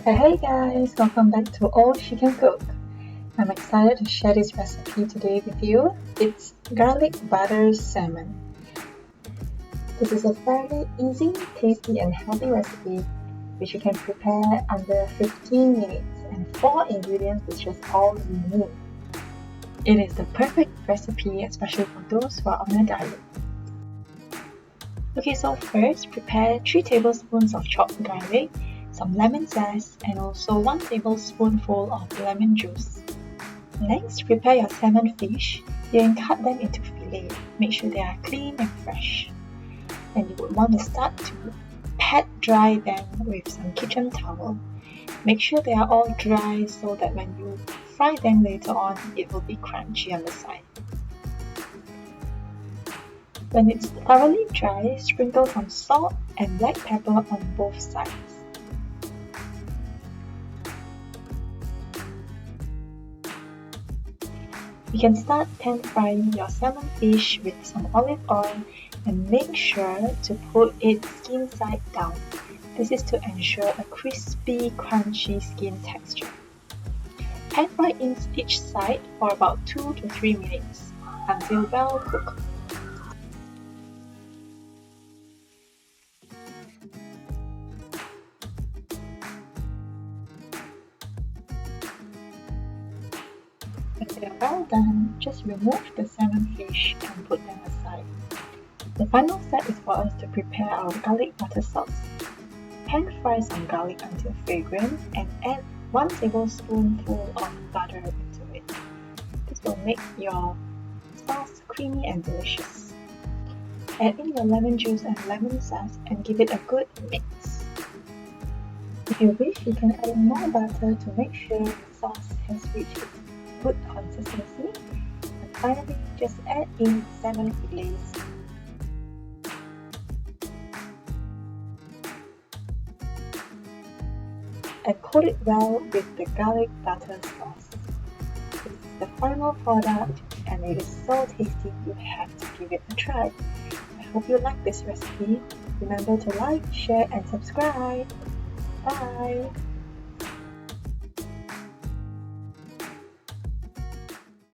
Hey guys, welcome back to All She Can Cook. I'm excited to share this recipe today with you. It's garlic butter salmon. This is a fairly easy, tasty and healthy recipe which you can prepare under 15 minutes, and 4 ingredients is just all you need. It is the perfect recipe, especially for those who are on a diet. Okay, so first prepare 3 tablespoons of chopped garlic, some lemon zest, and also 1 tablespoonful of lemon juice. Next, prepare your salmon fish. You can cut them into fillet. Make sure they are clean and fresh. And you would want to start to pat dry them with some kitchen towel. Make sure they are all dry so that when you fry them later on, it will be crunchy on the side. When it's thoroughly dry, sprinkle some salt and black pepper on both sides. You can start pan frying your salmon fish with some olive oil and make sure to put it skin side down. This is to ensure a crispy, crunchy skin texture. Pan fry each side for about 2 to 3 minutes until well cooked. When they are well done, just remove the salmon fish and put them aside. The final step is for us to prepare our garlic butter sauce. Pan fry some garlic until fragrant and add 1 tablespoonful of butter into it. This will make your sauce creamy and delicious. Add in your lemon juice and lemon zest and give it a good mix. If you wish, you can add in more butter to make sure the sauce has reached its good consistency. And finally, just add in salmon fillets. And coat it well with the garlic butter sauce. This is the final product and it is so tasty you have to give it a try. I hope you like this recipe. Remember to like, share and subscribe. Bye!